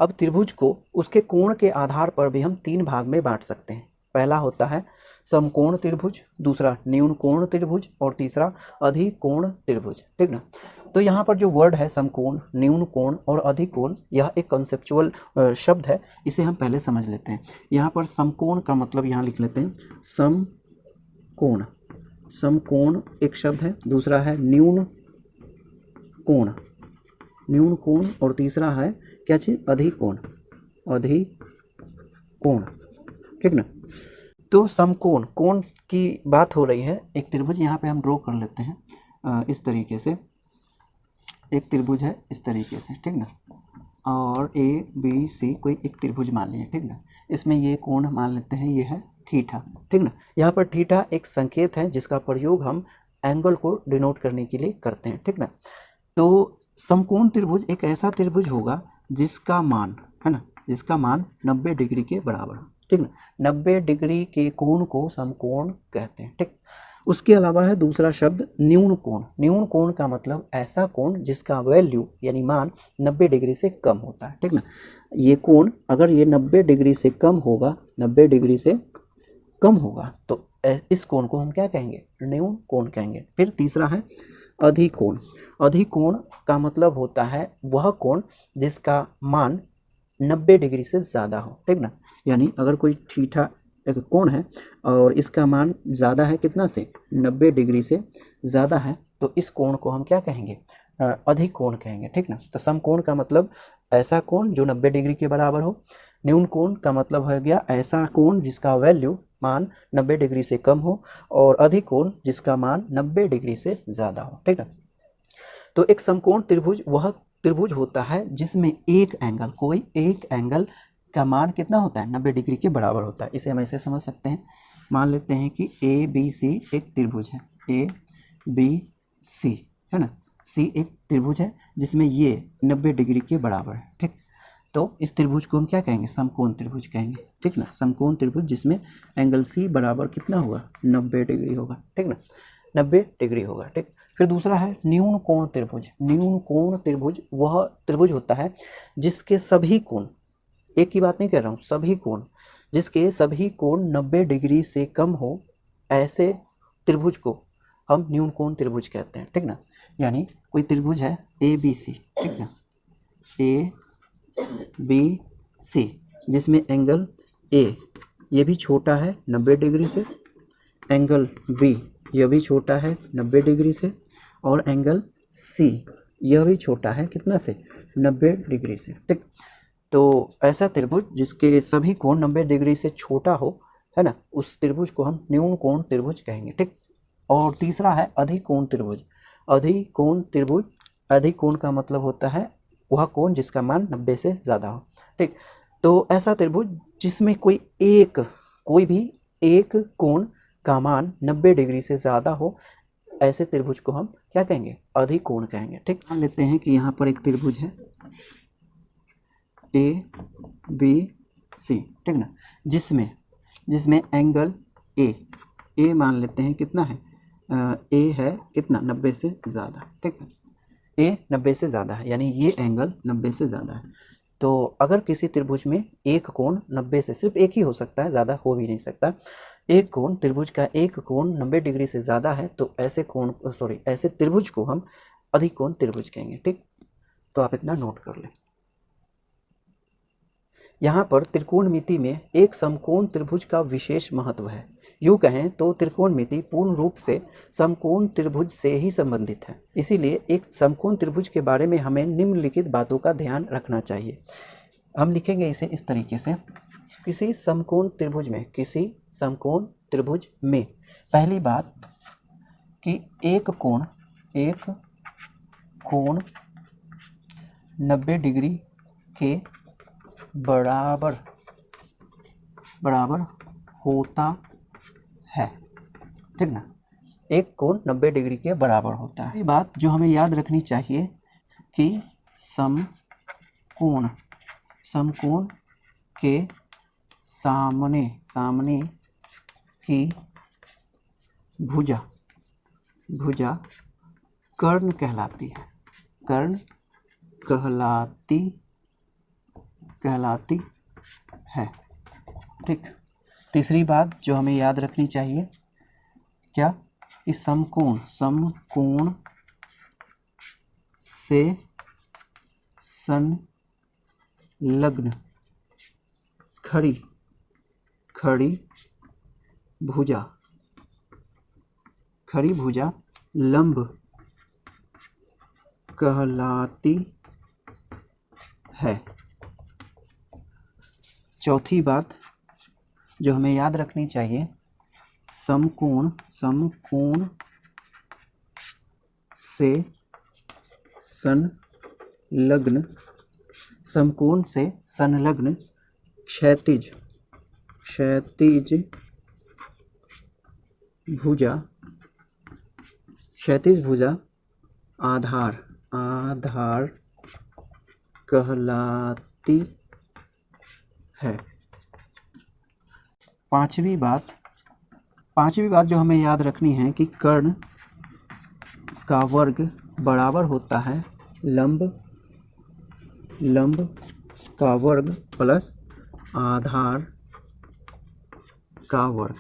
अब त्रिभुज को उसके कोण के आधार पर भी हम 3 भाग में बांट सकते हैं। पहला होता है समकोण त्रिभुज, दूसरा न्यून कोण त्रिभुज और तीसरा अधिकोण त्रिभुज, ठीक ना। तो यहाँ पर जो वर्ड है समकोण, न्यून कोण और अधिकोण, यह एक कॉन्सेप्चुअल शब्द है, इसे हम पहले समझ लेते हैं। यहाँ पर समकोण का मतलब यहाँ लिख लेते हैं समकोण, समकोण एक शब्द है, दूसरा है न्यून कोण, न्यून कोण और तीसरा है क्या चीज़, अधिकोण, अधिकोण, ठीक ना। तो समकोण, कोण की बात हो रही है। एक त्रिभुज यहाँ पे हम ड्रॉ कर लेते हैं इस तरीके से, एक त्रिभुज है इस तरीके से, ठीक ना, और ए बी सी कोई एक त्रिभुज मान लिया, ठीक ना। इसमें ये कोण मान लेते हैं, ये है थीटा, ठीक ना। यहाँ पर थीटा एक संकेत है जिसका प्रयोग हम एंगल को डिनोट करने के लिए करते हैं, ठीक ना। तो समकोण त्रिभुज एक ऐसा त्रिभुज होगा जिसका मान है ना, जिसका मान 90 डिग्री के बराबर हो, ठीक ना। 90 डिग्री के कोण को समकोण कहते हैं, ठीक। उसके अलावा है दूसरा शब्द न्यून कोण। न्यून कोण का मतलब ऐसा कोण जिसका वैल्यू यानी मान 90 डिग्री से कम होता है, ठीक ना। ये कोण अगर ये 90 डिग्री से कम होगा, 90 डिग्री से कम होगा, तो इस कोण को हम क्या कहेंगे, न्यून कोण कहेंगे। फिर तीसरा है अधिकोण। अधिकोण का मतलब होता है वह कोण जिसका मान 90 डिग्री से ज़्यादा हो, ठीक ना। यानी अगर कोई थीटा एक कोण है और इसका मान ज़्यादा है कितना से, 90 डिग्री से ज़्यादा है, तो इस कोण को हम क्या कहेंगे, अधिकोण कहेंगे, ठीक ना। तो समकोण का मतलब ऐसा कोण जो 90 डिग्री के बराबर हो, न्यून कोण का मतलब हो गया ऐसा कोण जिसका वैल्यू मान 90 डिग्री से कम हो, और अधिकोण जिसका मान 90 डिग्री से ज़्यादा हो, ठीक है। तो एक समकोण त्रिभुज वह त्रिभुज होता है जिसमें एक एंगल, कोई एक एंगल का मान कितना होता है, 90 डिग्री के बराबर होता है। इसे हम ऐसे समझ सकते हैं, मान लेते हैं कि ए बी सी एक त्रिभुज है, ए बी सी है ना, सी एक त्रिभुज है जिसमें ये 90 डिग्री के बराबर है, ठीक। तो इस त्रिभुज को हम क्या कहेंगे, समकोण त्रिभुज कहेंगे, ठीक ना। समकोण त्रिभुज जिसमें एंगल सी बराबर कितना होगा, 90 डिग्री होगा, ठीक ना, 90 डिग्री होगा, ठीक। फिर दूसरा है न्यून कोण त्रिभुज। न्यून कोण त्रिभुज वह त्रिभुज होता है जिसके सभी कोण, एक की बात नहीं कर रहा हूँ, सभी कोण, जिसके सभी कोण 90 डिग्री से कम हो, ऐसे त्रिभुज को हम न्यून कोण त्रिभुज कहते हैं, ठीक ना। यानी कोई त्रिभुज है ए बी सी, ठीक ना, ए बी सी, जिसमें एंगल ए ये भी छोटा है 90 डिग्री से, एंगल बी यह भी छोटा है 90 डिग्री से, और एंगल सी यह भी छोटा है कितना से, 90 डिग्री से, ठीक। तो ऐसा त्रिभुज जिसके सभी कोण 90 डिग्री से छोटा हो, है ना, उस त्रिभुज को हम न्यून कोण त्रिभुज कहेंगे, ठीक। और तीसरा है अधिकोण त्रिभुज। अधिकोण त्रिभुज, अधिकोण का मतलब होता है वह कोण जिसका मान 90 से ज़्यादा हो, ठीक। तो ऐसा त्रिभुज जिसमें कोई भी एक कोण का मान 90 डिग्री से ज़्यादा हो, ऐसे त्रिभुज को हम क्या कहेंगे, अधिकोण कहेंगे, ठीक। मान लेते हैं कि यहाँ पर एक त्रिभुज है ए बी सी, ठीक ना, जिसमें एंगल ए मान लेते हैं कितना है, ए है कितना, 90 से ज़्यादा, ठीक है। ए 90 से ज़्यादा है, यानी ये एंगल 90 से ज़्यादा है। तो अगर किसी त्रिभुज में एक कोण 90 से, सिर्फ एक ही हो सकता है, ज़्यादा हो भी नहीं सकता, एक कोण, त्रिभुज का एक कोण 90 डिग्री से ज़्यादा है, तो ऐसे त्रिभुज को हम अधिकोण त्रिभुज कहेंगे, ठीक। तो आप इतना नोट कर लें। यहाँ पर त्रिकोणमिति में एक समकोण त्रिभुज का विशेष महत्व है। यूँ कहें तो त्रिकोणमिति पूर्ण रूप से समकोण त्रिभुज से ही संबंधित है। इसीलिए एक समकोण त्रिभुज के बारे में हमें निम्नलिखित बातों का ध्यान रखना चाहिए। हम लिखेंगे इसे इस तरीके से, किसी समकोण त्रिभुज में पहली बात कि एक कोण 90 डिग्री के बराबर होता है, ठीक ना। एक कोण 90 डिग्री के बराबर होता है। ये बात जो हमें याद रखनी चाहिए कि समकोण के सामने की भुजा कर्ण कहलाती कहलाती है। ठीक, तीसरी बात जो हमें याद रखनी चाहिए क्या, कि समकोण से संलग्न खड़ी भुजा लंब कहलाती है। चौथी बात जो हमें याद रखनी चाहिए, समकोण से संलग्न क्षैतिज भुजा आधार कहलाती है। पांचवी बात जो हमें याद रखनी है कि कर्ण का वर्ग बराबर होता है लंब का वर्ग प्लस आधार का वर्ग।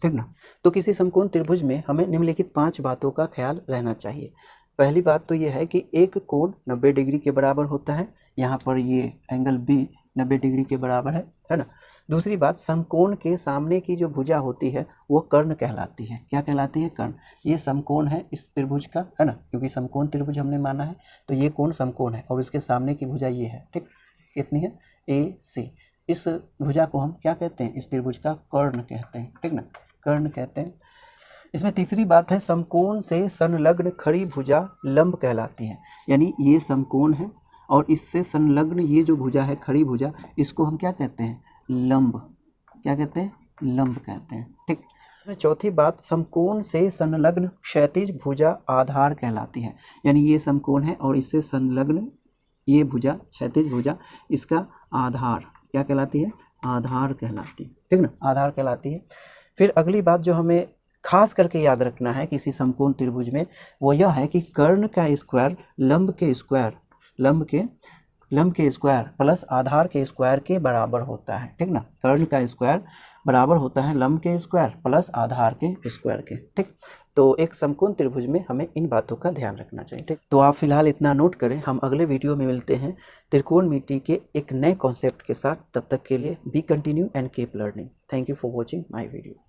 ठीक ना। तो किसी समकोण त्रिभुज में हमें निम्नलिखित 5 बातों का ख्याल रहना चाहिए। पहली बात तो ये है कि एक कोण 90 डिग्री के बराबर होता है, यहाँ पर ये एंगल बी 90 डिग्री के बराबर है ना। दूसरी बात, समकोण के सामने की जो भुजा होती है वो कर्ण कहलाती है। क्या कहलाती है? कर्ण। ये समकोण है इस त्रिभुज का, है ना, क्योंकि समकोण त्रिभुज हमने माना है, तो ये कोण समकोण है और इसके सामने की भुजा ये है। ठीक, कितनी है? AC। इस भुजा को हम क्या कहते हैं? इस त्रिभुज का कर्ण कहते हैं। ठीक ना, कर्ण कहते हैं। इसमें तीसरी बात है, समकोण से संलग्न खड़ी भुजा लंब कहलाती है। यानी ये समकोण है और इससे संलग्न ये जो भुजा है, खड़ी भुजा, इसको हम क्या कहते हैं? लंब। क्या कहते हैं? लंब कहते हैं। ठीक। चौथी बात, समकोण से संलग्न क्षैतिज भुजा आधार कहलाती है। यानी ये समकोण है और इससे संलग्न ये भुजा, क्षैतिज भुजा, इसका आधार क्या कहलाती है? आधार कहलाती है। ठीक ना, आधार कहलाती है। फिर अगली बात जो हमें खास करके याद रखना है किसी समकोण त्रिभुज में, वो यह है कि कर्ण का स्क्वायर लंब के स्क्वायर प्लस आधार के स्क्वायर के बराबर होता है। ठीक ना, कर्ण का स्क्वायर बराबर होता है लंब के स्क्वायर प्लस आधार के स्क्वायर के। ठीक, तो एक समकोण त्रिभुज में हमें इन बातों का ध्यान रखना चाहिए। ठीक, तो आप फिलहाल इतना नोट करें, हम अगले वीडियो में मिलते हैं त्रिकोणमिति के एक नए कॉन्सेप्ट के साथ। तब तक के लिए B continue and keep learning. Thank you for watching my video.